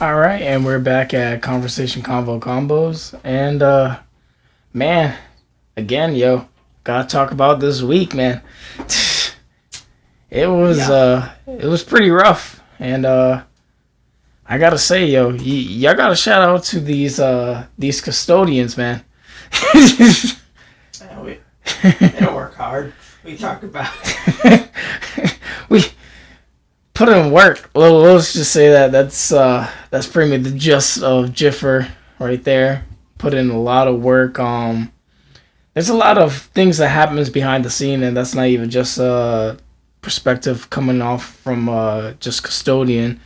All right, and we're back at Conversation Convo Combos, and man, again, gotta talk about this week, man. It was pretty rough, and I gotta say, y'all gotta shout out to these custodians, man. Yeah, they don't work hard. We talk about we put in work. Well, let's just say that's pretty much the gist of Jiffer right there. Put in a lot of work. There's a lot of things that happens behind the scene, and that's not even just perspective coming off from just custodian.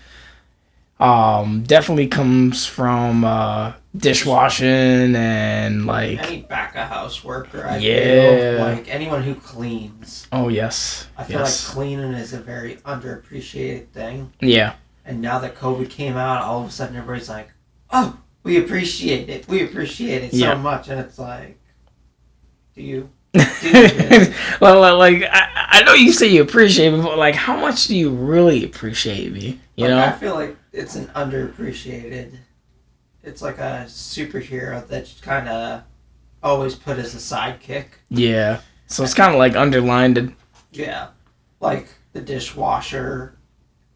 Definitely comes from dishwashing and like any back of house worker. I Yeah. feel like anyone who cleans. oh yes, I feel yes, like cleaning is a very underappreciated thing. yeah. And now that COVID came out, all of a sudden everybody's like, "Oh, we appreciate it. We appreciate it Yeah. so much." And it's like, do you? Do you really? Like I know you say you appreciate me, but like how much do you really appreciate me? You Like, know? I feel like it's an underappreciated. It's like a superhero that's kind of always put as a sidekick. Yeah. So it's kind of like underlined. Yeah, like the dishwasher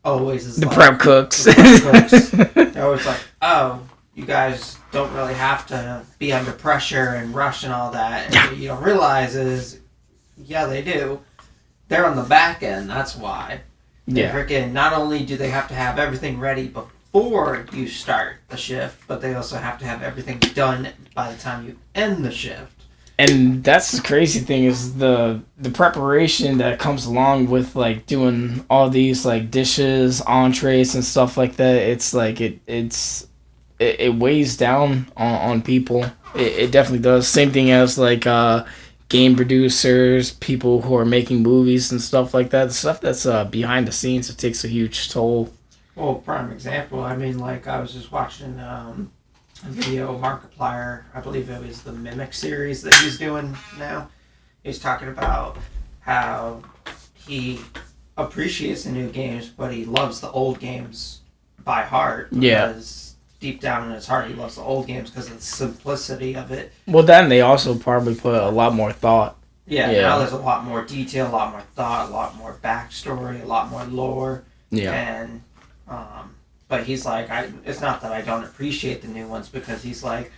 always is The like, prep cooks. the prep cooks. They're always like, oh, you guys don't really have to be under pressure and rush and all that. And what you don't realize is, yeah, they do. They're on the back end. That's why. They Yeah. freaking not only do they have to have everything ready before you start the shift, but they also have to have everything done by the time you end the shift. And that's the crazy thing is the preparation that comes along with like doing all these like dishes, entrees and stuff like that. It's like it weighs down on people. It definitely does. Same thing as like game producers, people who are making movies and stuff like that. The stuff that's behind the scenes, it takes a huge toll. Well, prime example. I mean, like I was just watching a video of Markiplier. I believe it was the Mimic series that he's doing now. He's talking about how he appreciates the new games, but he loves the old games by heart. Yeah. Because deep down in his heart, he loves the old games because of the simplicity of it. Well, then they also probably put a lot more thought. Yeah, Yeah. now there's a lot more detail, a lot more thought, a lot more backstory, a lot more lore. Yeah. And, but he's like, it's not that I don't appreciate the new ones because he's like,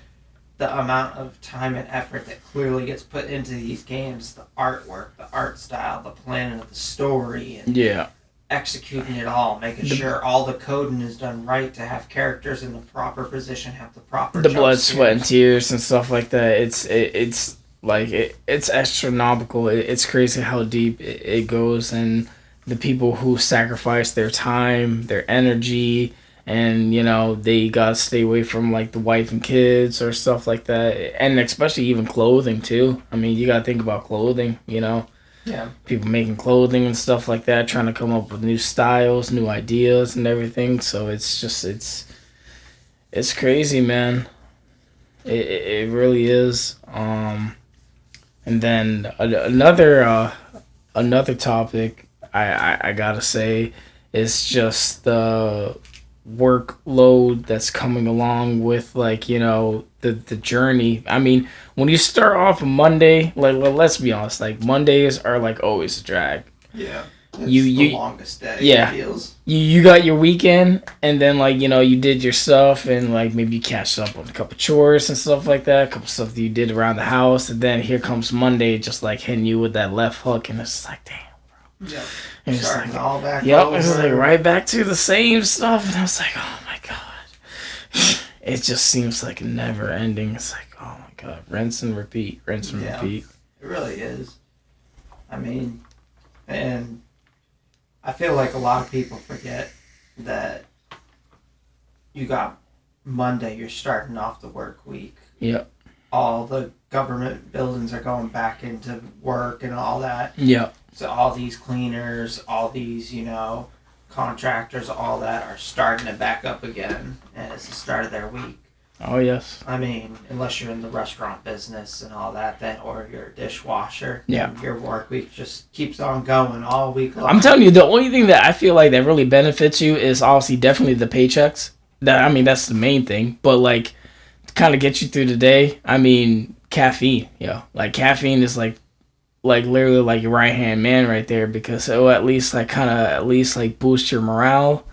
the amount of time and effort that clearly gets put into these games, the artwork, the art style, the planning of the story, and Yeah. executing it all, making sure all the coding is done right to have characters in the proper position, have the proper The jump blood, scares. sweat, and tears and stuff like that. It's like it's astronomical. It's crazy how deep it goes, and the people who sacrifice their time, their energy, and they gotta stay away from like the wife and kids or stuff like that, and especially even clothing too. I mean, you gotta think about clothing. Yeah. People making clothing and stuff like that, trying to come up with new styles, new ideas, and everything. So it's crazy, man. It really is. And then another topic I gotta say is just the workload that's coming along with like the journey. I mean, when you start off Monday, like let's be honest, like Mondays are like always a drag. Yeah. It's You- the you- longest day, yeah. it feels. You got your weekend, and then like you did your stuff, and like maybe you catch up on a couple chores and stuff like that, a couple stuff that you did around the house, and then here comes Monday, just like hitting you with that left hook, and it's like damn. Yeah. And it's Starting like, all back yep, over. it's like right back to the same stuff, and I was like, oh my god, it just seems like never ending. It's like, oh my god, rinse and repeat, rinse and Yeah. repeat. It really is. I mean, and I feel like a lot of people forget that you got Monday, you're starting off the work week. Yep. All the government buildings are going back into work and all that. Yep. So all these cleaners, all these, contractors, all that are starting it back up again. And it's the start of their week. Oh yes. I mean, unless you're in the restaurant business and all that, then or you're a dishwasher, Yeah. then your work week just keeps on going all week long. I'm telling you, the only thing that I feel like that really benefits you is obviously definitely the paychecks. that's the main thing. But like, to kind of get you through the day, I mean, caffeine, like caffeine is like literally like your right hand man right there, because it'll at least like boost your morale,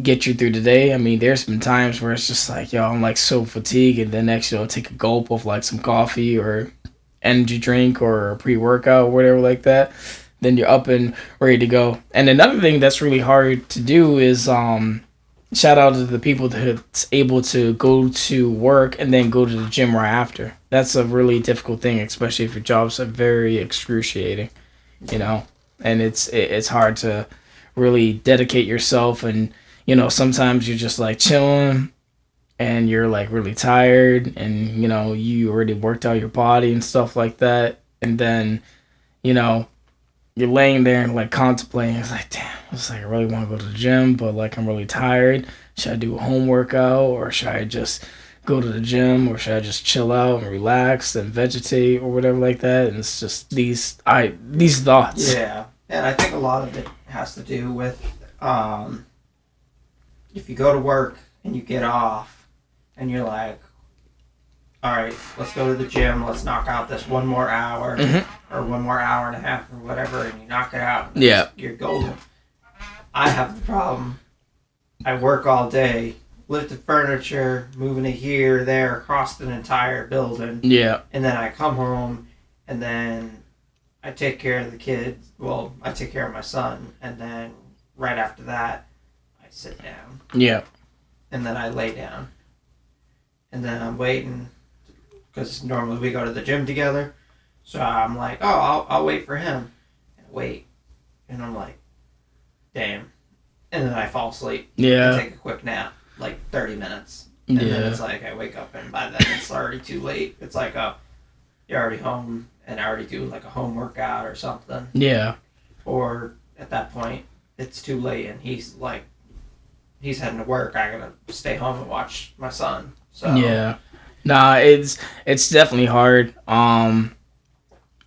get you through the day. I mean, there's been times where it's just like, I'm like so fatigued, and then next take a gulp of like some coffee or energy drink or a pre-workout or whatever like that. Then you're up and ready to go. And another thing that's really hard to do is shout out to the people that's able to go to work and then go to the gym right after. That's a really difficult thing, especially if your jobs are very excruciating, and it's hard to really dedicate yourself. And sometimes you're just like chilling and you're like really tired, and you already worked out your body and stuff like that, and then you're laying there and like contemplating. It's like, damn, it's like I really want to go to the gym, but like I'm really tired. Should I do a home workout, or should I just go to the gym, or should I just chill out and relax and vegetate or whatever like that? And it's just these thoughts. Yeah, and I think a lot of it has to do with if you go to work and you get off and you're like, all right, let's go to the gym. Let's knock out this one more hour or 1 more hour and a half or whatever, and you knock it out. Yeah. You're golden. I have the problem. I work all day, lifting furniture, moving it here, there, across an entire building. Yeah. And then I come home, and then I take care of the kids. Well, I take care of my son, and then right after that, I sit down. Yeah. And then I lay down. And then I'm waiting, because normally we go to the gym together. So I'm like, I'll wait for him. And wait. And I'm like, damn. And then I fall asleep. Yeah. And take a quick nap, like 30 minutes. And then it's like, I wake up, and by then it's already too late. It's like, you're already home, and I already do like a home workout or something. Yeah. Or at that point, it's too late, and he's heading to work. I gotta stay home and watch my son. So yeah. Nah, it's definitely hard.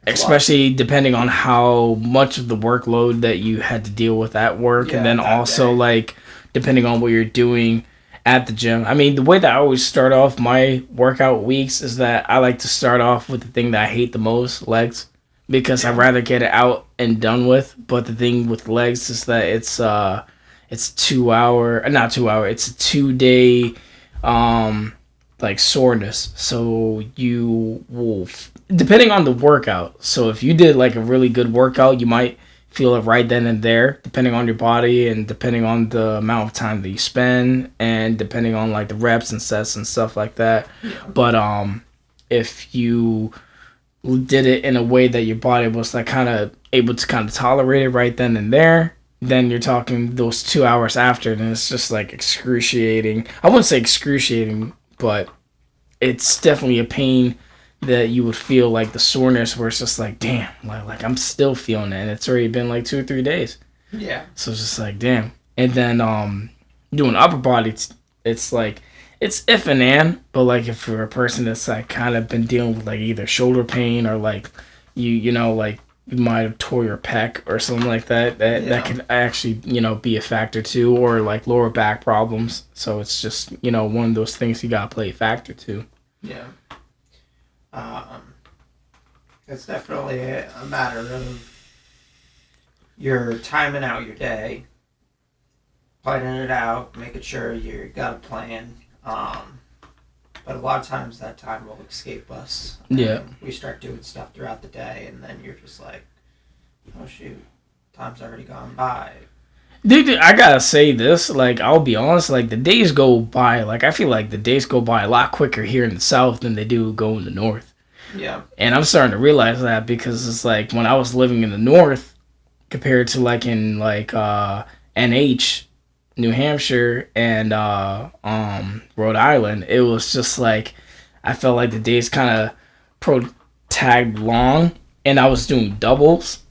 Especially depending on how much of the workload that you had to deal with at work, and then also like depending on what you're doing at the gym. I mean, the way that I always start off my workout weeks is that I like to start off with the thing that I hate the most, legs, because I'd rather get it out and done with. But the thing with legs is that it's 2 hour, not 2 hour, it's a 2-day like soreness. So you will, depending on the workout. So if you did like a really good workout, you might feel it right then and there, depending on your body and depending on the amount of time that you spend and depending on like the reps and sets and stuff like that. But if you did it in a way that your body was like kind of able to kind of tolerate it right then and there, then you're talking those 2 hours after, and it's just like excruciating. I wouldn't say excruciating, but it's definitely a pain that you would feel, like the soreness where it's just like, damn, like I'm still feeling it, and it's already been like 2 or 3 days. Yeah. So it's just like, damn. And then doing upper body, it's like, it's if and and, but like if you're a person that's like kind of been dealing with like either shoulder pain or like you know like you might have tore your pec or something like that, that can actually be a factor too, or like lower back problems. So it's just one of those things you gotta play a factor to. Yeah. It's definitely a matter of you're timing out your day, planning it out, making sure you got a plan. But a lot of times that time will escape us. Yeah. We start doing stuff throughout the day, and then you're just like, oh shoot, time's already gone by. Dude, I gotta say this, like, I'll be honest, like, the days go by, like, I feel like the days go by a lot quicker here in the South than they do go in the North. Yeah. And I'm starting to realize that because it's like, when I was living in the North, compared to, like, in, like, NH, New Hampshire, and, Rhode Island, it was just, like, I felt like the days kind of tagged long, and I was doing doubles,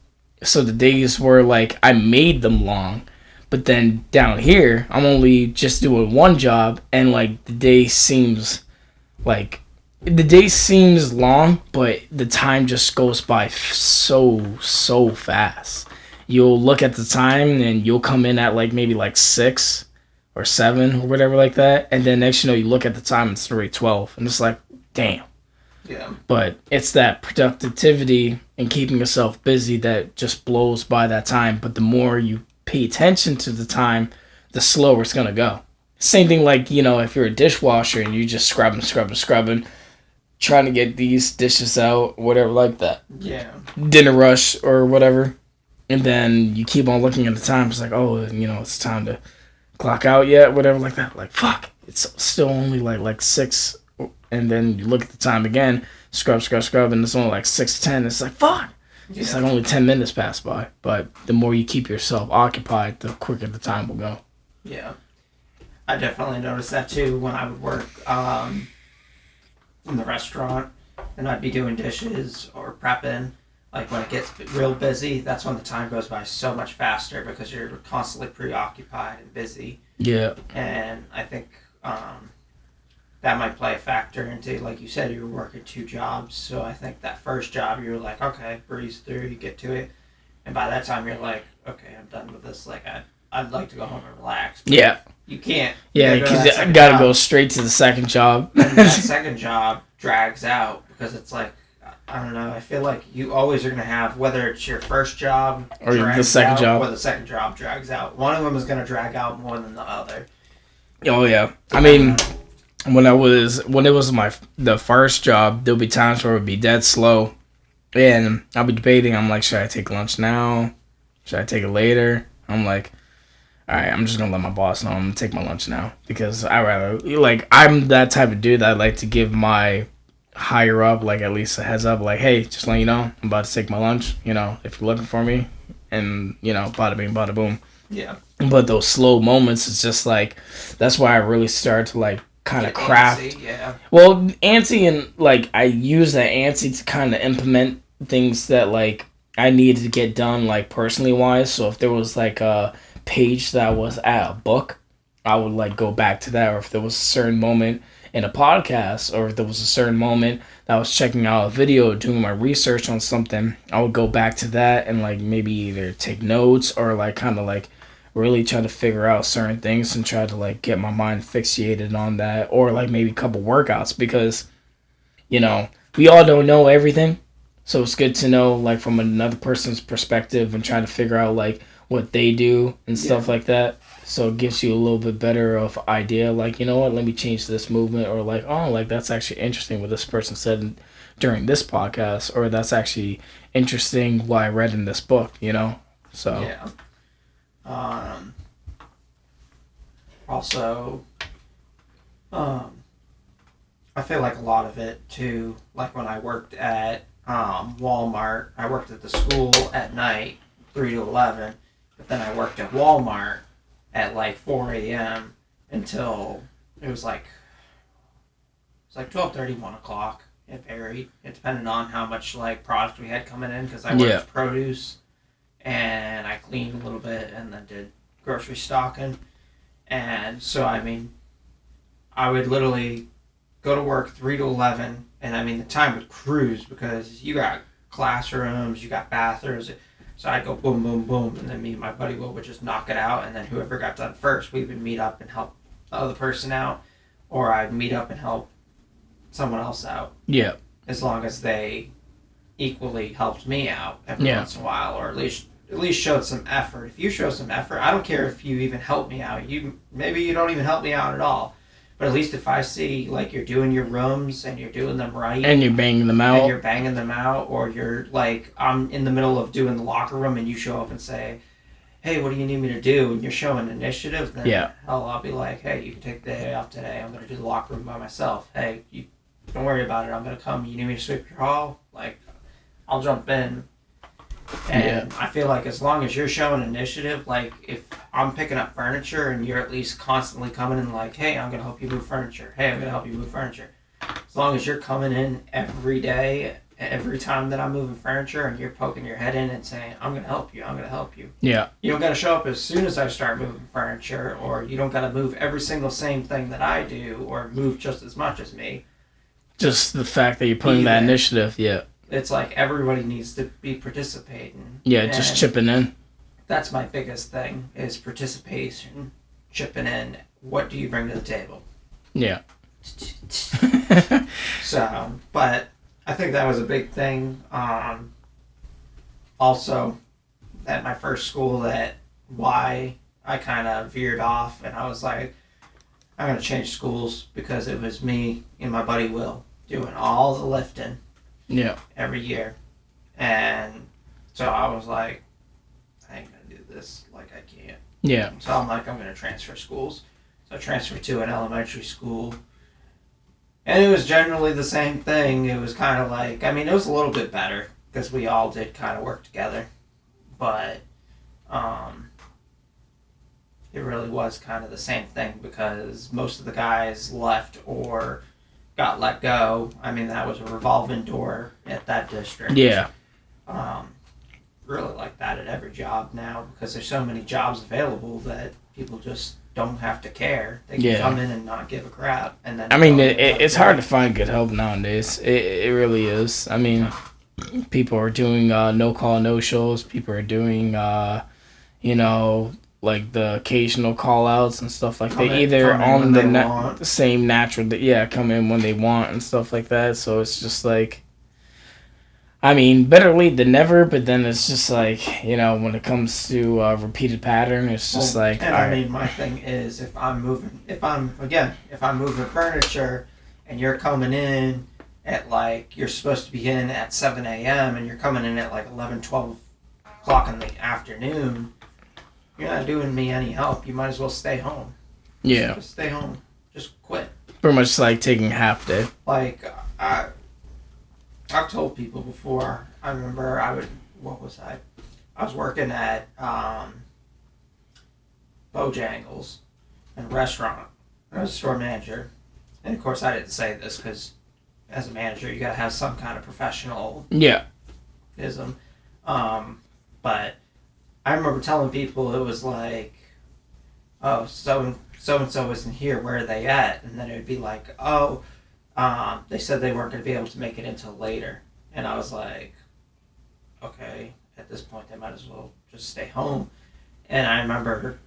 so the days were, like, I made them long. But then down here, I'm only just doing one job, and like the day seems long, but the time just goes by so fast. You'll look at the time and you'll come in at like maybe like 6 or or 7 or whatever like that. And then next you look at the time, it's 3:12. And it's like, damn. Yeah. But it's that productivity and keeping yourself busy that just blows by that time. But the more you pay attention to the time, the slower it's going to go. Same thing like, if you're a dishwasher and you just scrubbing, trying to get these dishes out, whatever like that. Yeah. Dinner rush or whatever. And then you keep on looking at the time. It's like, oh, it's time to clock out yet, whatever like that. Like, fuck, it's still only like 6. And then you look at the time again, scrub, and it's only like 6:10. It's like, fuck. Yeah. It's like only 10 minutes pass by. But the more you keep yourself occupied, the quicker the time will go. Yeah. I definitely noticed that too when I would work in the restaurant and I'd be doing dishes or prepping. Like when it gets real busy, that's when the time goes by so much faster because you're constantly preoccupied and busy. Yeah. And I think that might play a factor into, like you said, you were working 2 jobs. So I think that first job, you were like, okay, breeze through, you get to it. And by that time, you're like, okay, I'm done with this. Like, I'd like to go home and relax. But yeah. You can't. Yeah, because I got to go straight to the second job. And that second job drags out because it's like, I don't know, I feel like you always are going to have, whether it's your first job or the second job. Or the second job drags out. One of them is going to drag out more than the other. Oh, yeah. I mean... When it was the first job, there'll be times where it would be dead slow, and I'll be debating. I'm like, should I take lunch now? Should I take it later? I'm like, all right, I'm just gonna let my boss know I'm gonna take my lunch now because I'm that type of dude that I like to give my higher up like at least a heads up, like, hey, just letting you know I'm about to take my lunch. If you're looking for me, and bada bing, bada boom. Yeah. But those slow moments, it's just like that's why I really started to like. Kind of craft. Antsy, yeah. Well, antsy and like I use that antsy to kind of implement things that like I needed to get done like personally wise. So if there was like a page that was at a book, I would like go back to that. Or if there was a certain moment in a podcast, or if there was a certain moment that I was checking out a video, doing my research on something, I would go back to that and like maybe either take notes or like kind of like really try to figure out certain things and try to like get my mind fixated on that, or like maybe a couple workouts because we all don't know everything, so it's good to know like from another person's perspective and try to figure out like what they do and stuff like that, so it gives you a little bit better of idea like, what, let me change this movement, or like, oh, like that's actually interesting what this person said during this podcast, or that's actually interesting what I read in this book, so yeah. Also, I feel like a lot of it too, like when I worked at Walmart, I worked at the school at night, 3 to 11, but then I worked at Walmart at like 4 a.m. until it was like 12:30, 1 o'clock. It varied. It depended on how much like product we had coming in because I worked produce. And I cleaned a little bit and then did grocery stocking. And so, I mean, I would literally go to work 3 to 11. And, I mean, the time would cruise because you got classrooms, you got bathrooms. So I'd go boom, boom, boom. And then me and my buddy Will would just knock it out. And then whoever got done first, we would meet up and help the other person out. Or I'd meet up and help someone else out. Yeah. As long as they equally helped me out every once in a while, or at least showed some effort. If you show some effort, I don't care if you even help me out. Maybe you don't even help me out at all, but at least if I see like you're doing your rooms and you're doing them right, and you're banging them out, or you're like I'm in the middle of doing the locker room and you show up and say, hey, what do you need me to do? And you're showing initiative, then hell, I'll be like, hey, you can take the day off today. I'm going to do the locker room by myself. Hey, you don't worry about it. I'm going to come. You need me to sweep your hall? Like, I'll jump in. And I feel like as long as you're showing initiative, like if I'm picking up furniture and you're at least constantly coming in like, hey, I'm going to help you move furniture. Hey, I'm going to help you move furniture. As long as you're coming in every day, every time that I'm moving furniture and you're poking your head in and saying, I'm going to help you, I'm going to help you. Yeah. You don't got to show up as soon as I start moving furniture, or you don't got to move every single same thing that I do or move just as much as me. Just the fact that you're putting that initiative, It's like everybody needs to be participating. Yeah, just chipping in. That's my biggest thing, is participation, chipping in what do you bring to the table? Yeah. So, but I think that was a big thing. Also, at my first school, that why I kind of veered off, and I was like, I'm going to change schools, because it was me and my buddy Will doing all the lifting every year. And so I was like, I ain't going to do this. Like, I can't. Yeah. So I'm like, I'm going to transfer schools. So I transferred to an elementary school. And it was generally the same thing. It was kind of like, I mean, it was a little bit better because we all did kind of work together. But it really was kind of the same thing, because most of the guys left or got let go. I mean, that was a revolving door at that district. Yeah. Really like that at every job now, because there's so many jobs available that people just don't have to care. They can come in and not give a crap. And then, I mean, it's hard to find good help nowadays. It really is. I mean, people are doing no call, no shows. People are doing, like the occasional call outs and stuff like that. Either on the same natural, come in when they want and stuff like that. So it's just like, I mean, better late than never, but then it's just like, when it comes to repeated pattern, it's just like... And I mean, my thing is, if I'm moving furniture and you're coming in at like, you're supposed to be in at 7 a.m. and you're coming in at like 11, 12 o'clock in the afternoon, you're not doing me any help. You might as well stay home. Yeah. Just stay home. Just quit. Pretty much like taking a half day. Like, I've told people before. I remember I was working at Bojangles in a restaurant. I was a store manager. And of course I didn't say this because as a manager you gotta have some kind of professionalism. But I remember telling people, it was like, oh, so and so isn't here, where are they at? And then it would be like, oh, they said they weren't going to be able to make it until later. And I was like, okay, at this point they might as well just stay home. And I remember,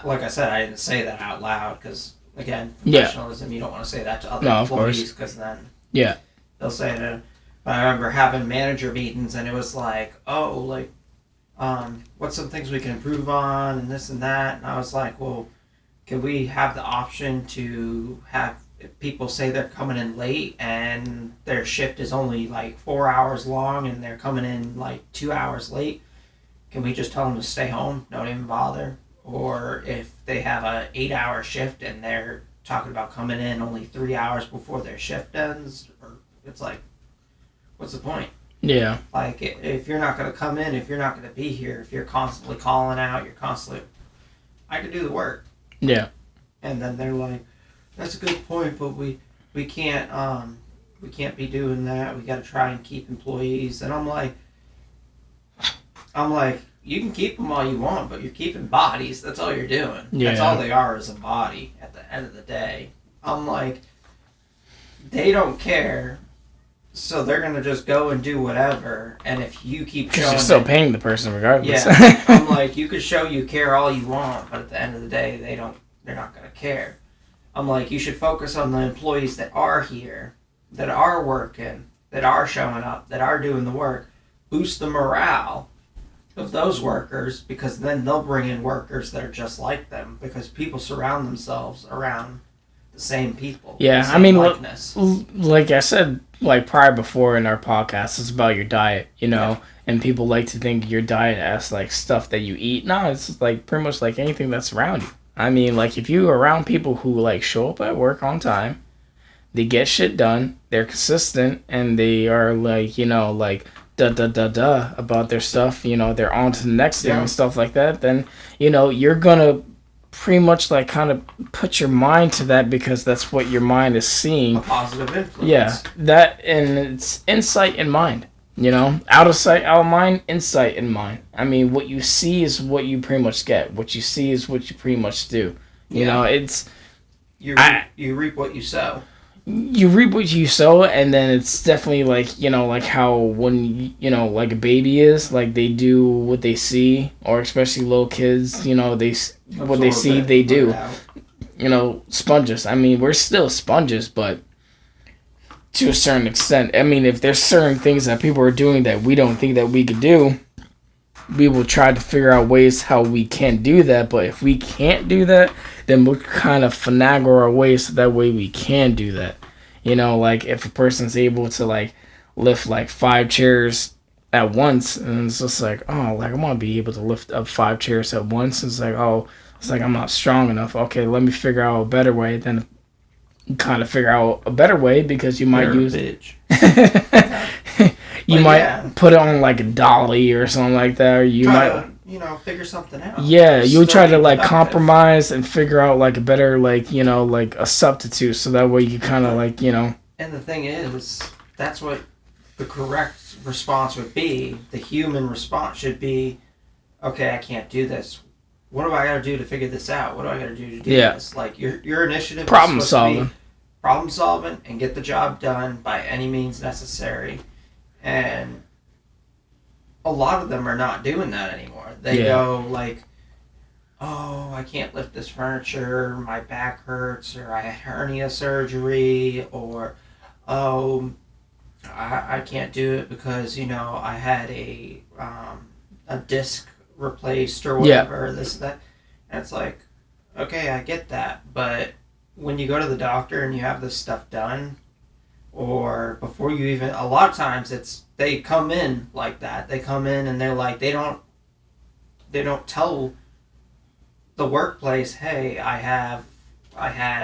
like I said, I didn't say that out loud because, again, professionalism, you don't want to say that to other employees, because then they'll say it. But I remember having manager meetings, and it was like, oh, like, what's some things we can improve on and this and that. And I was like, well, can we have the option to have, if people say they're coming in late and their shift is only like 4 hours long and they're coming in like 2 hours late, can we just tell them to stay home, don't even bother? Or if they have a 8-hour shift and they're talking about coming in only 3 hours before their shift ends, or it's like, what's the point? Yeah. Like, if you're not going to come in, if you're not going to be here, if you're constantly calling out, I can do the work. Yeah. And then they're like, that's a good point, but we can't be doing that. We got to try and keep employees. And I'm like, you can keep them all you want, but you're keeping bodies. That's all you're doing. Yeah. That's all they are, is a body at the end of the day. I'm like, they don't care. So they're going to just go and do whatever. And if you keep showing... You're still paying the person regardless. Yeah. I'm like, you could show you care all you want, but at the end of the day, they're not going to care. I'm like, you should focus on the employees that are here, that are working, that are showing up, that are doing the work. Boost the morale of those workers, because then they'll bring in workers that are just like them, because people surround themselves around the same people. Yeah, I mean, like I said, like prior before in our podcast, it's about your diet, and people like to think your diet as like stuff that you eat. No, it's like pretty much like anything that's around you. I mean, like if you're around people who like show up at work on time, they get shit done, they're consistent, and they are like, like about their stuff, they're on to the next thing and stuff like that, then, you're gonna pretty much like kind of put your mind to that, because that's what your mind is seeing. A positive influence. Yeah, that, and it's insight in mind, out of sight, out of mind, insight in mind. I mean, what you see is what you pretty much get. What you see is what you pretty much do. It's... You reap what you sow. You reap what you sow, and then it's definitely like, like how when, like a baby is, like they do what they see, or especially little kids, what they see, they do. sponges. I mean, we're still sponges, but to a certain extent. I mean, if there's certain things that people are doing that we don't think that we could do, we will try to figure out ways how we can do that. But if we can't do that, then we'll kind of finagle our ways so that way we can do that. Like if a person's able to like lift like 5 chairs at once, and it's just like, oh, like I want to be able to lift up 5 chairs at once. It's like, oh, it's like I'm not strong enough. Okay, let me figure out a better way. Then kind of figure out a better way, because you might use bitch. You might put it on like a dolly or something like that, or you might figure something out. Yeah, you try to like compromise and figure out like a better like a substitute, so that way you kind of like And the thing is, that's what the correct response would be. The human response should be, okay, I can't do this. What do I got to do to figure this out? What do I got to do to do this? Like your initiative problem is solving. Problem solving and get the job done by any means necessary. And a lot of them are not doing that anymore. They go like, oh, I can't lift this furniture, my back hurts, or I had hernia surgery, or oh, I can't do it because I had a disc replaced or whatever, this that. And it's like, okay, I get that, but when you go to the doctor and you have this stuff done, or before you even, a lot of times they come in like that. They come in and they're like, they don't tell the workplace, hey, I had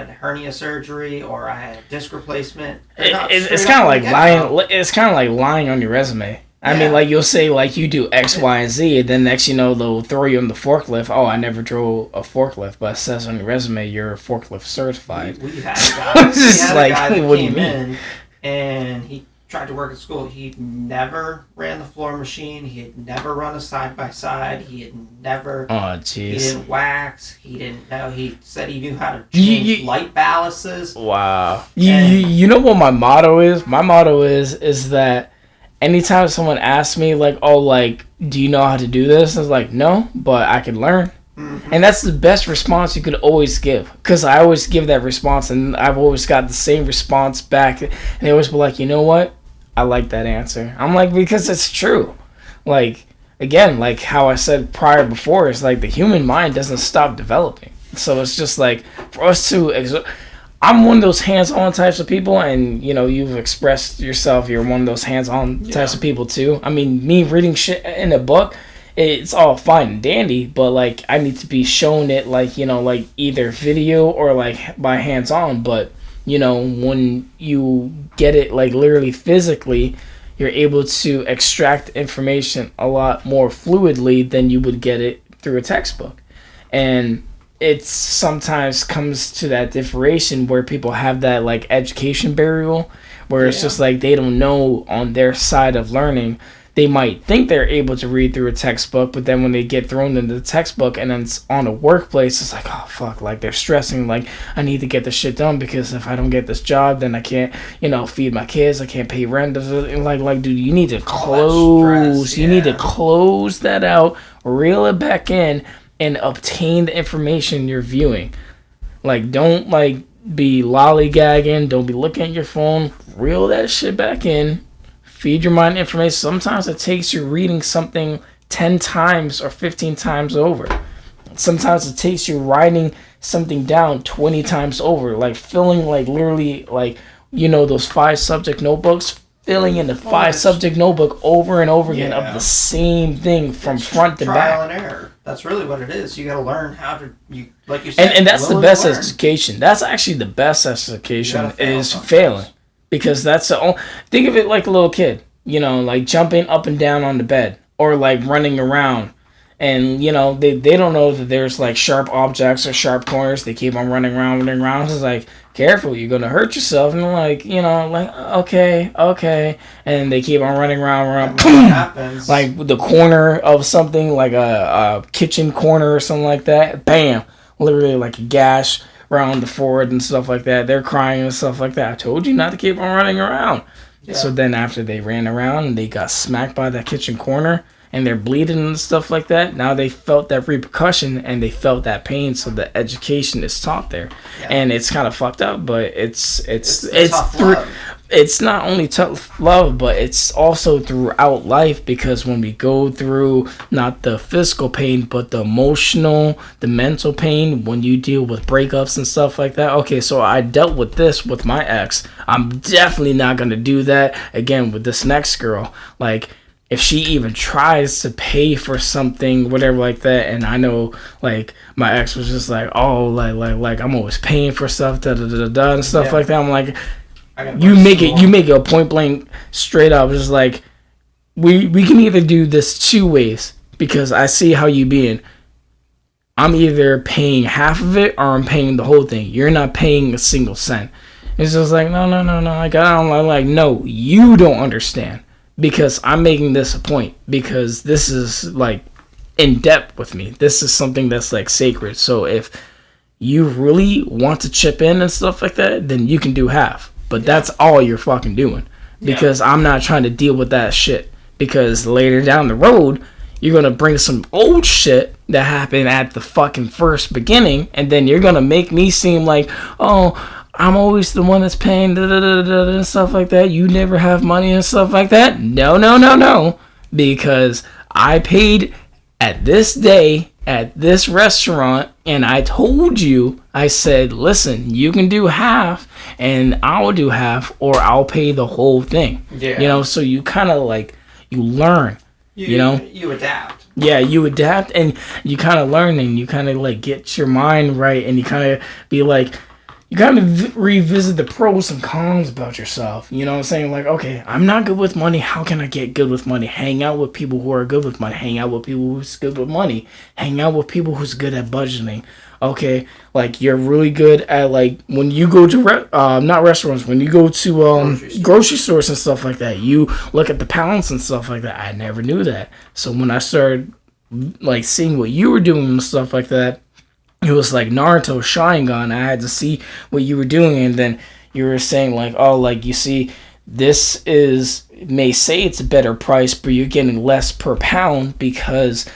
hernia surgery, or I had a disc replacement. It's kind of like lying. It's kind of like lying on your resume. I mean, like you'll say like you do X, Y, and Z, and then next they'll throw you on the forklift. Oh, I never drove a forklift, but it says on your resume you're forklift certified. We had a guy, that came in, and he tried to work at school. He never ran the floor machine. He had never run a side by side. He had never. Oh, jeez. He didn't wax. He didn't know. He said he knew how to change light balances. Wow. You know what my motto is? My motto is that anytime someone asks me like, oh, like, do you know how to do this? I was like, no, but I can learn. Mm-hmm. And that's the best response you could always give, because I always give that response, and I've always got the same response back, and they always be like, you know what? I like that answer. I'm like, because it's true. Like, again, like how I said prior before, it's like the human mind doesn't stop developing. So it's just like for us to I'm one of those hands-on types of people, and you've expressed yourself, you're one of those hands-on types of people too. I mean, me reading shit in a book, it's all fine and dandy, but like I need to be shown it like like either video or like by hands-on. But when you get it like literally physically, you're able to extract information a lot more fluidly than you would get it through a textbook. And it sometimes comes to that differentiation where people have that like education barrier, where it's just like they don't know on their side of learning. They might think they're able to read through a textbook, but then when they get thrown into the textbook and then it's on a workplace, it's like, oh fuck, like they're stressing, like I need to get this shit done, because if I don't get this job, then I can't, feed my kids, I can't pay rent. Like dude, you need to close, you need to close that out, reel it back in, and obtain the information you're viewing. Like, don't like be lollygagging, don't be looking at your phone, reel that shit back in. Feed your mind information. Sometimes it takes you reading something 10 times or 15 times over. Sometimes it takes you writing something down 20 times over. Like filling like literally like, those 5 subject notebooks, filling in the 5 subject notebook over and over again of the same thing from front to back. Trial and error. That's really what it is. You got to learn how to, like you said. And that's the best education. That's actually the best education is failing. Because that's the only... Think of it like a little kid, like jumping up and down on the bed, or like running around. And, they don't know that there's like sharp objects or sharp corners. They keep on running around. It's like, careful, you're going to hurt yourself. And they're like, okay. And they keep on running around. Boom! Like the corner of something, like a kitchen corner or something like that. Bam! Literally like a gash around the forehead and stuff like that. They're crying and stuff like that. I told you not to keep on running around. Yeah. So then after they ran around and they got smacked by that kitchen corner, and they're bleeding and stuff like that. Now they felt that repercussion and they felt that pain, so the education is taught there. And it's kind of fucked up, but it's not only tough love, but it's also throughout life, because when we go through not the physical pain but the emotional, the mental pain, when you deal with breakups and stuff like that. Okay, so I dealt with this with my ex. I'm definitely not going to do that again with this next girl. Like, if she even tries to pay for something, whatever like that, and I know, like, my ex was just like, oh, like I'm always paying for stuff, da-da-da-da, and stuff like that. I'm like, you make it a point blank straight up. Just like, we can either do this two ways, because I see how you being. I'm either paying half of it or I'm paying the whole thing. You're not paying a single cent. It's just like, no. Like, I'm like, no, you don't understand, because I'm making this a point, because this is like in depth with me. This is something that's like sacred. So if you really want to chip in and stuff like that, then you can do half. But that's all you're fucking doing, because I'm not trying to deal with that shit, because later down the road, you're going to bring some old shit that happened at the fucking first beginning, and then you're going to make me seem like, oh, I'm always the one that's paying and stuff like that. You never have money and stuff like that. No. Because I paid at this day at this restaurant, and I told you, I said, listen, you can do half and I'll do half, or I'll pay the whole thing. Yeah. You know, so you kind of like, you learn. You adapt. Yeah, you adapt, and you kind of learn, and you kind of like get your mind right, and you kind of be like, you kind of revisit the pros and cons about yourself. You know what I'm saying? Like, okay, I'm not good with money. How can I get good with money? Hang out with people who are good with money. Hang out with people who's good with money. Hang out with people who's good at budgeting. Okay, like, you're really good at, like, when you go to not restaurants, when you go to grocery stores and stuff like that, you look at the pounds and stuff like that. I never knew that. So when I started like seeing what you were doing and stuff like that, it was like Naruto Sharingan. I had to see what you were doing, and then you were saying like, oh, like, you see, this may say it's a better price, but you're getting less per pound because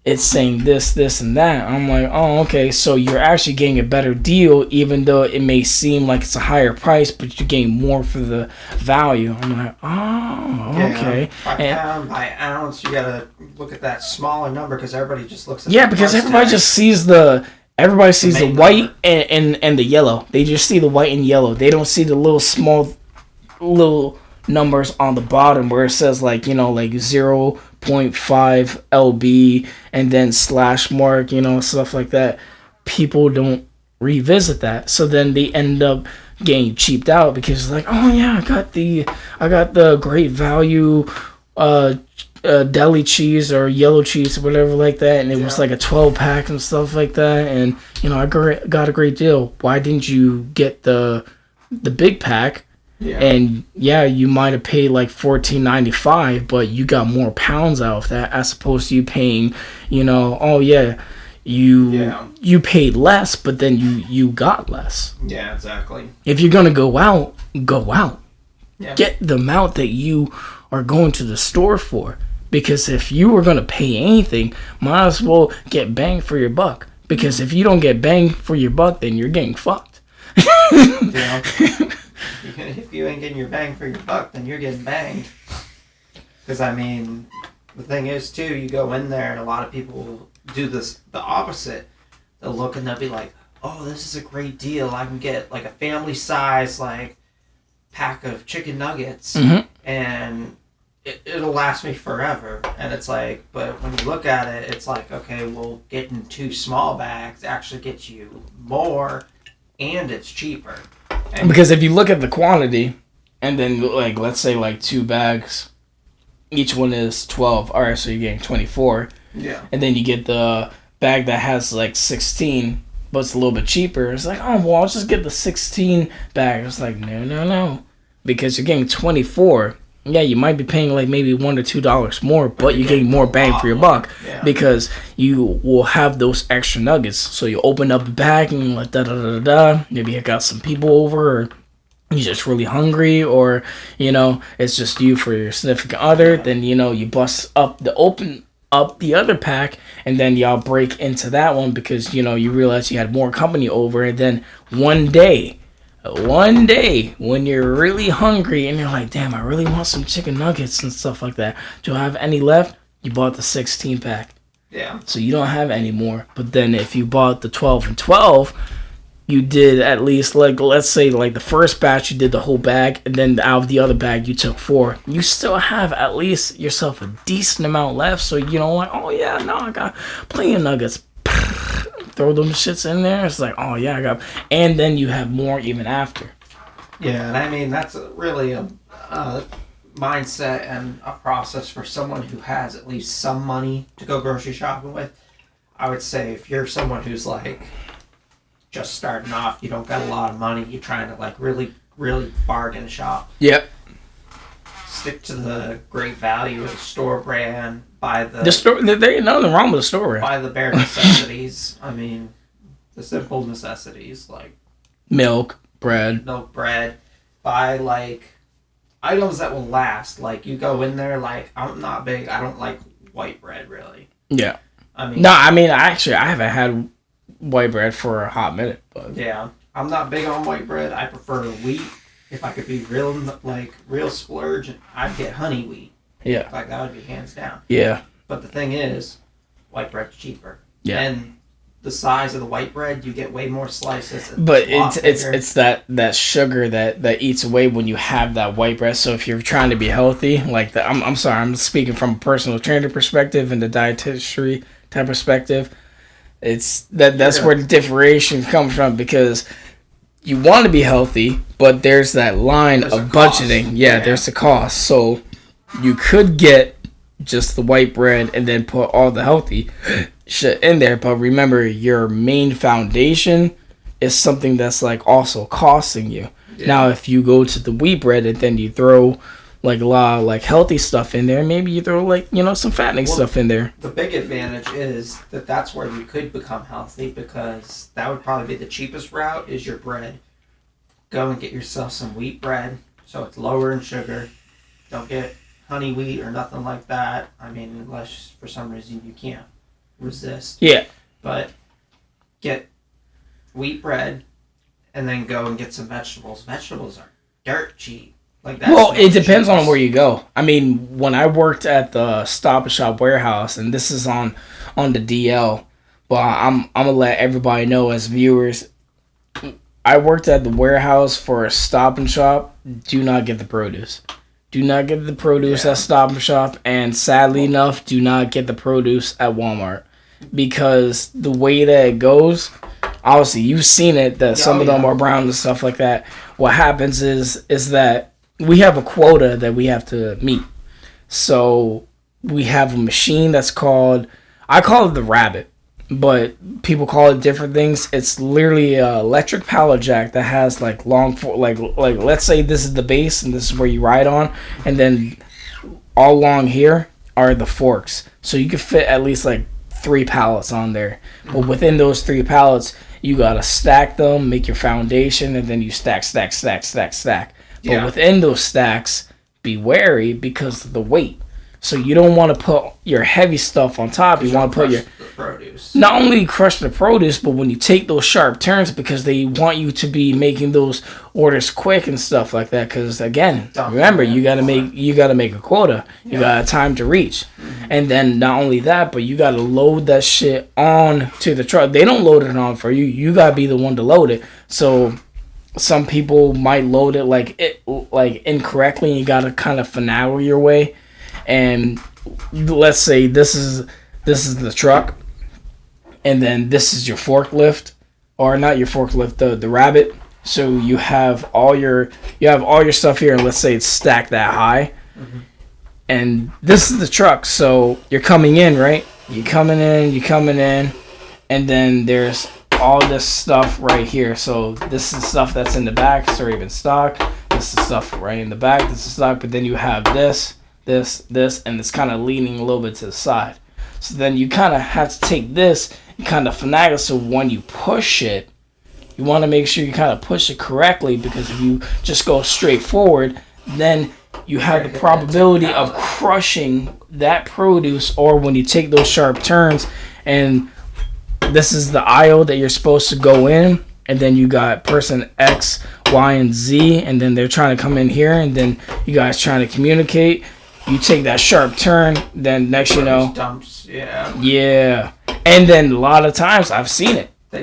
it's saying this, and that. I'm like, oh, okay, so you're actually getting a better deal, even though it may seem like it's a higher price, but you're getting more for the value. I'm like, oh, okay. By pound, by ounce, you gotta look at that smaller number, because everybody just looks at because everybody just sees the white and the yellow. They just see the white and yellow. They don't see the little numbers on the bottom where it says, like, you know, like 0.5 lb and then slash mark, you know, stuff like that. People don't revisit that, so then they end up getting cheaped out, because it's like, oh yeah, I got the great value deli cheese or yellow cheese or whatever like that, and it was like a 12 pack and stuff like that, and you know, I got a great deal. Why didn't you get the big pack? And you might have paid like $14.95, but you got more pounds out of that, as opposed to you paying, you know, you paid less, but then you got less. Yeah, exactly. If you're gonna go out. Yeah. Get the amount that you are going to the store for, because if you were gonna pay anything, might as well get bang for your buck. Because if you don't get bang for your buck, then you're getting fucked. If you ain't getting your bang for your buck, then you're getting banged. Because, I mean, the thing is, too, you go in there and a lot of people do the opposite. They'll look and they'll be like, oh, this is a great deal. I can get, like, a family size, like, pack of chicken nuggets, and it'll last me forever. And it's like, but when you look at it, it's like, okay, well, getting 2 small bags actually gets you more, and it's cheaper. And because if you look at the quantity, and then, like, let's say, like, 2 bags, each one is 12. All right, so you're getting 24. Yeah. And then you get the bag that has, like, 16, but it's a little bit cheaper. It's like, oh, well, I'll just get the 16 bag. It's like, no. Because you're getting 24. Yeah, you might be paying, like, maybe $1 or $2 more, but you're getting more bang for your buck, because you will have those extra nuggets. So you open up a bag and you're like, da-da-da-da-da. Maybe you got some people over, or you're just really hungry, or it's just you for your significant other, then you bust up open up the other pack, and then y'all break into that one because you realize you had more company over. And then one day when you're really hungry and you're like, damn, I really want some chicken nuggets and stuff like that, do I have any left? You bought the 16 pack, so you don't have any more. But then if you bought the 12 and 12, you did at least, like, let's say, like, the first batch you did the whole bag, and then out of the other bag you took 4. You still have at least yourself a decent amount left, so oh yeah, no, I got plenty of nuggets. Throw them shits in there. It's like, oh yeah, I got, and then you have more even after. Yeah, and I mean that's really a mindset and a process for someone who has at least some money to go grocery shopping with. I would say if you're someone who's like just starting off, you don't got a lot of money, you're trying to like really, really bargain shop. Yep. Stick to the great value of the store brand. Buy the store. There ain't nothing wrong with the store brand. Buy the bare necessities. I mean, the simple necessities like milk, bread. Buy like items that will last. Like you go in there, like I'm not big. I don't like white bread really. Yeah. I mean, actually I haven't had white bread for a hot minute, but yeah, I'm not big on white bread. I prefer wheat. If I could be real splurge, I'd get honey wheat. Yeah, like that would be hands down. Yeah, but the thing is, white bread's cheaper. Yeah, and the size of the white bread, you get way more slices. But it's that sugar that eats away when you have that white bread. So if you're trying to be healthy, like that, I'm sorry, I'm speaking from a personal trainer perspective and the dietitian type perspective. It's that's where the differentiation comes from, because you want to be healthy, but there's that line of budgeting. Yeah, there's the cost. So you could get just the white bread and then put all the healthy shit in there, but remember your main foundation is something that's like also costing you. Now if you go to the wheat bread and then you throw like a lot of like healthy stuff in there, maybe you throw like some fattening stuff in there. The big advantage is that's where you could become healthy, because that would probably be the cheapest route is your bread. Go and get yourself some wheat bread so it's lower in sugar. Don't get honey wheat or nothing like that. I mean, unless for some reason you can't resist. Yeah. But get wheat bread and then go and get some vegetables. Vegetables are dirt cheap. Like that. Well, it depends on where you go. I mean, when I worked at the Stop and Shop warehouse, and this is on the DL, but I'm gonna let everybody know as viewers, I worked at the warehouse for a Stop and Shop. Do not get the produce. Do not get the produce at Stop and Shop, and sadly enough, do not get the produce at Walmart, because the way that it goes, obviously you've seen it, that some of them are brown and stuff like that. What happens is that we have a quota that we have to meet. So we have a machine that's called, I call it the Rabbit, but people call it different things. It's literally an electric pallet jack that has like long, like let's say this is the base and this is where you ride on, and then all along here are the forks. So you can fit at least like 3 pallets on there. But within those 3 pallets, you gotta stack them, make your foundation, and then you stack. But within those stacks, be wary because of the weight. So you don't want to put your heavy stuff on top. You want to put the produce. Not only crush the produce, but when you take those sharp turns, because they want you to be making those orders quick and stuff like that. Because again, remember, you gotta make a quota. You got time to reach, and then not only that, but you gotta load that shit on to the truck. They don't load it on for you. You gotta be the one to load it. So some people might load it like incorrectly, and you gotta kind of finagle your way. And let's say this is the truck, and then this is your forklift, or not your forklift, the Rabbit. So you have all your stuff here, and let's say it's stacked that high, and this is the truck. So you're coming in, right? You're coming in, and then there's all this stuff right here. So this is stuff that's in the back. It's already been stocked. This is stuff right in the back. This is stock. But then you have this, and it's kind of leaning a little bit to the side. So then you kind of have to take this and kind of finagle, so when you push it, You want to make sure you kind of push it correctly, because if you just go straight forward, then you have the probability of crushing that produce, or when you take those sharp turns, and this is the aisle that you're supposed to go in, and then you got person X, Y, and Z, and then they're trying to come in here, and then you guys trying to communicate. You take that sharp turn, then next you know, dumps, yeah, and then a lot of times I've seen it. They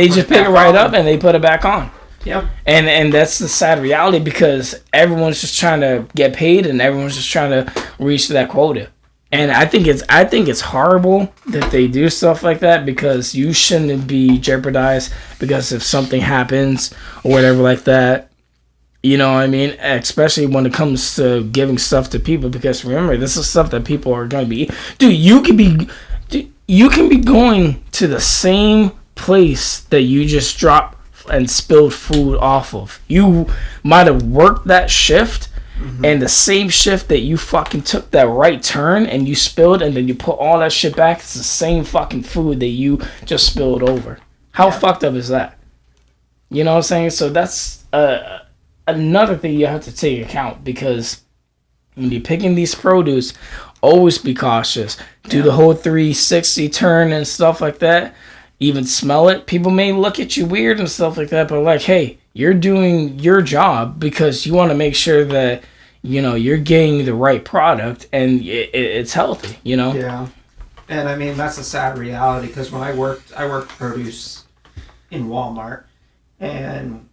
just pick it right up and they put it back on. Yep. And that's the sad reality, because everyone's just trying to get paid and everyone's just trying to reach that quota. And I think it's horrible that they do stuff like that, because you shouldn't be jeopardized because if something happens or whatever like that. You know what I mean? Especially when it comes to giving stuff to people, because remember, this is stuff that people are going to be. Dude, you can be going to the same place that you just dropped and spilled food off of. You might have worked that shift, and the same shift that you fucking took that right turn and you spilled, and then you put all that shit back. It's the same fucking food that you just spilled over. How fucked up is that? You know what I'm saying? So that's another thing you have to take account, because when you're picking these produce, always be cautious. Do the whole 360 turn and stuff like that. Even smell it. People may look at you weird and stuff like that, but like, hey, you're doing your job because you want to make sure that, you know, you're getting the right product and it's healthy, you know? Yeah. And I mean, that's a sad reality, because when I worked produce in Walmart, and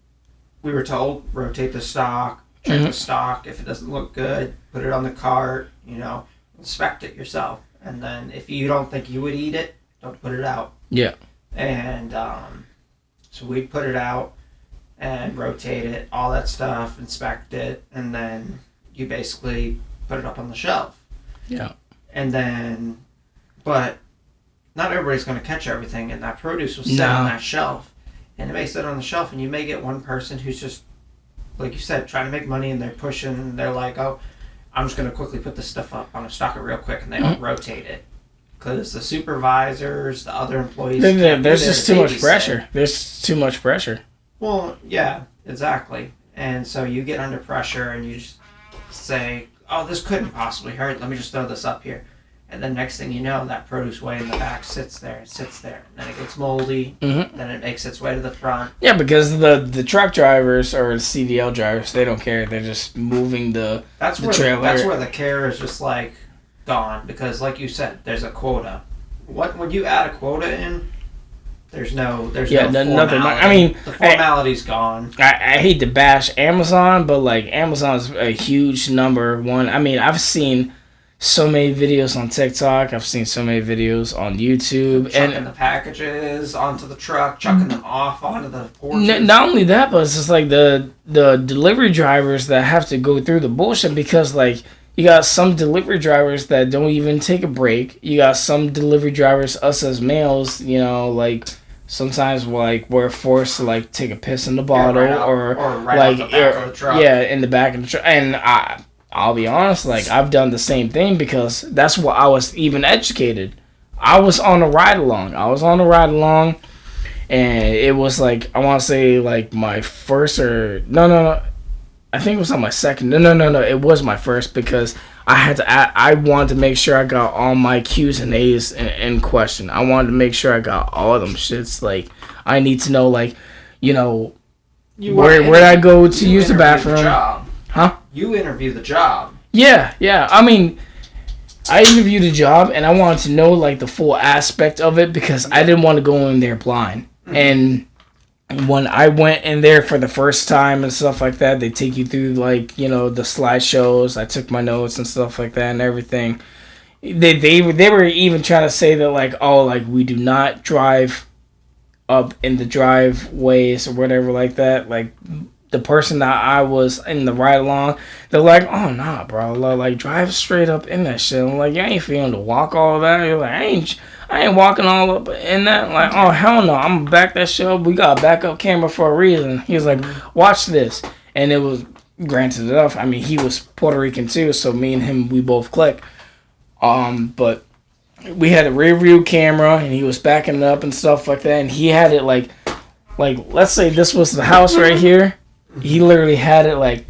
we were told, rotate the stock, check the stock. If it doesn't look good, put it on the cart, you know, inspect it yourself. And then if you don't think you would eat it, don't put it out. Yeah. And so we'd put it out and rotate it, all that stuff, inspect it, and then you basically put it up on the shelf. Yeah. And then, but not everybody's going to catch everything, and that produce will sit on that shelf. And it may sit on the shelf, and you may get one person who's just, like you said, trying to make money, and they're pushing, and they're like, oh, I'm just going to quickly put this stuff up. I'm going to stock it real quick, and they don't rotate it. Because the supervisors, the other employees... There's just too much pressure. There's too much pressure. Well, yeah, exactly. And so you get under pressure, and you just say, oh, this couldn't possibly hurt. Let me just throw this up here. And then next thing you know, that produce way in the back sits there. And then it gets moldy. Then it makes its way to the front. Yeah, because the truck drivers or the CDL drivers, they don't care. They're just moving the trailer. That's where the care is just like gone. Because like you said, there's a quota. When you add a quota in, there's no formality. Nothing. I mean, the formality's gone. I hate to bash Amazon, but like Amazon's a huge number one. I mean, I've seen so many videos on TikTok. I've seen so many videos on YouTube. Chucking the packages onto the truck, chucking them off onto the porches. Not only that, but it's just like the delivery drivers that have to go through the bullshit, because like you got some delivery drivers that don't even take a break. You got some delivery drivers, us as males, you know, like sometimes like we're forced to like take a piss in the bottle or right like the truck. Yeah, in the back of the truck. And I'll be honest, like, I've done the same thing, because that's what I was even educated. I was on a ride-along, and it was, like, I want to say, like, my first No. I think it was on my second. No. It was my first, because I wanted to make sure I got all my Q's and A's in question. I wanted to make sure I got all of them shits. Like, I need to know, like, you know, where I go to use the bathroom. Huh? You interview the job. Yeah. I mean, I interviewed the job, and I wanted to know, like, the full aspect of it, because I didn't want to go in there blind. And when I went in there for the first time and stuff like that, they take you through, like, you know, the slideshows. I took my notes and stuff like that and everything. They were even trying to say that, like, oh, like, we do not drive up in the driveways or whatever like that. Like, the person that I was in the ride along, they're like, oh, nah, bro. Like, drive straight up in that shit. I'm like, you ain't feeling to walk all that. You're like, I ain't walking all up in that. Like, oh, hell no. I'm going to back that shit up. We got a backup camera for a reason. He was like, watch this. And it was, granted enough, I mean, he was Puerto Rican too, so me and him, we both click. But we had a rear view camera, and he was backing it up and stuff like that. And he had it, like, like, let's say this was the house right here. He literally had it like,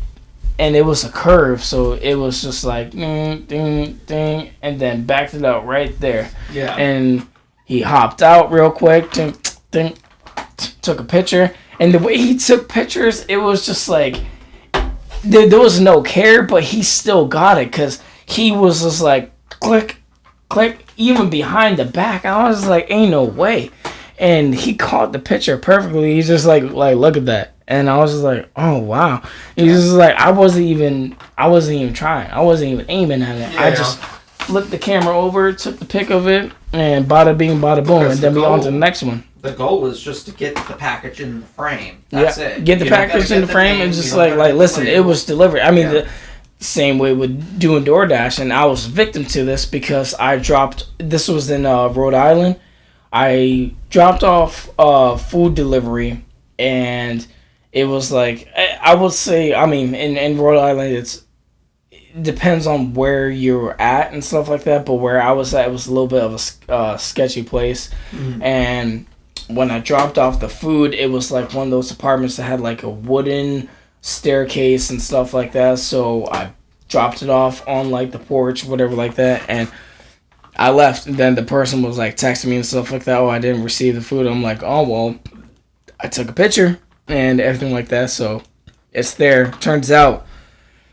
and it was a curve, so it was just like ding, ding, ding, and then backed it out right there. Yeah. And he hopped out real quick, ding, ding, took a picture, and the way he took pictures, it was just like there was no care, but he still got it because he was just like click, click, even behind the back. I was like, ain't no way. And he caught the picture perfectly. He's just like look at that. And I was just like, oh wow. He's just like, I wasn't even trying. I wasn't even aiming at it. I just flipped the camera over, took the pic of it, and bada bing, bada boom, and then we on to the next one. The goal was just to get the package in the frame. That's it. Get the package in the frame and just like listen, it was delivered. I mean, the same way with doing DoorDash, and I was a victim to this because this was in Rhode Island. I dropped off food delivery, and it was like, I would say, I mean, in Rhode Island, it depends on where you're at and stuff like that, but where I was at, it was a little bit of a sketchy place. Mm-hmm. And when I dropped off the food, it was like one of those apartments that had like a wooden staircase and stuff like that, so I dropped it off on like the porch, whatever like that, and I left. And then the person was like texting me and stuff like that, oh, I didn't receive the food. I'm like, oh, well, I took a picture and everything like that, so it's there. Turns out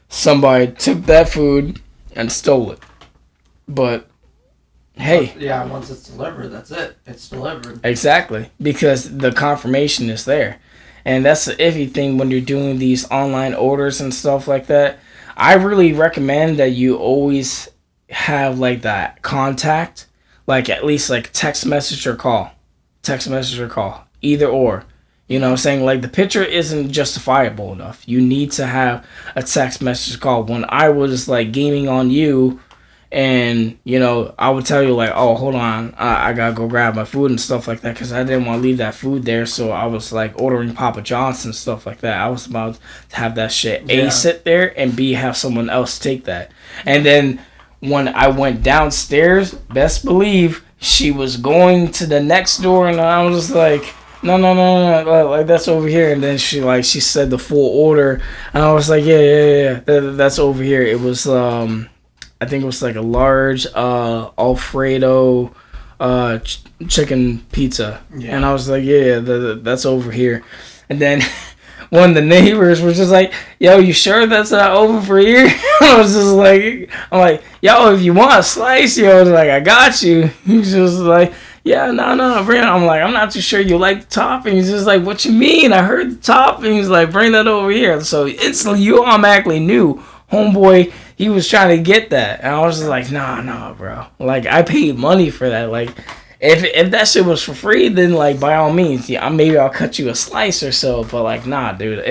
somebody took that food and stole it. But hey, yeah, once it's delivered, that's it. It's delivered. Exactly, because the confirmation is there. And that's the iffy thing when you're doing these online orders and stuff like that. I really recommend that you always have like that contact, like at least like text message or call. Either or. You know what I'm saying? Like the picture isn't justifiable enough. You need to have a text message call. When I was like gaming on you, and you know, I would tell you like, oh, hold on, I gotta go grab my food and stuff like that, because I didn't want to leave that food there. So I was like ordering Papa John's and stuff like that. I was about to have that shit A, sit there, and B, have someone else take that. And then when I went downstairs, best believe she was going to the next door, and I was just like, no, like that's over here. And then she said the full order, and I was like, yeah, that's over here. It was I think it was like a large Alfredo chicken pizza, and I was like, yeah, that's over here. And then one of the neighbors was just like, yo, you sure that's not over for here? I was just like, I'm like, yo, if you want a slice, yo, I was like, I got you. He's just like, yeah, no, bring it. I'm like, I'm not too sure you like the topping. He's just like, what you mean? I heard the topping. He's like, bring that over here. So instantly, you automatically knew, homeboy, he was trying to get that. And I was just like, nah, bro. Like, I paid money for that. Like, if that shit was for free, then, like, by all means, yeah, maybe I'll cut you a slice or so. But, like, nah, dude.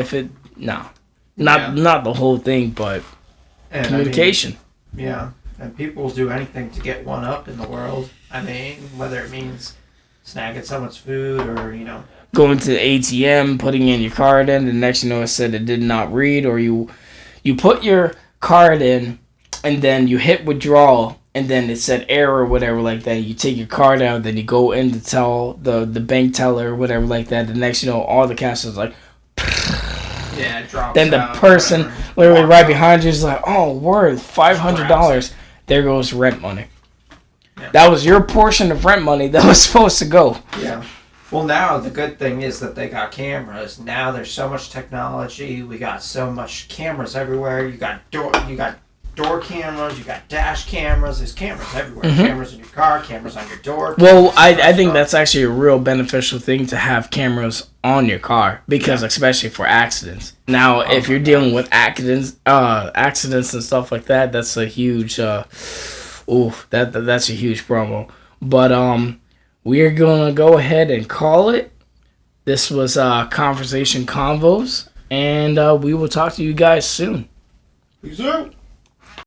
Not the whole thing, but communication. I mean, yeah. And people will do anything to get one up in the world. I mean, whether it means snagging someone's food or, you know, going to the ATM, putting in your card in, the next you know it said it did not read, or you put your card in and then you hit withdrawal and then it said error or whatever like that. You take your card out, then you go in to tell the bank teller or whatever like that. The next you know, all the cash is like, yeah, it drops. Then the person literally right behind you is like, oh, word, $500. There goes rent money. Yeah. That was your portion of rent money that was supposed to go. Yeah. Well, now the good thing is that they got cameras. Now there's so much technology. We got so much cameras everywhere. You got door cameras. You got dash cameras. There's cameras everywhere. Mm-hmm. Cameras in your car. Cameras on your door. Well, I think that's actually a real beneficial thing to have cameras on your car, because especially for accidents. Now, if you're dealing with accidents and stuff like that, that's a huge that's a huge promo. But we're gonna go ahead and call it. This was Conversation Convos, and we will talk to you guys soon. Peace out.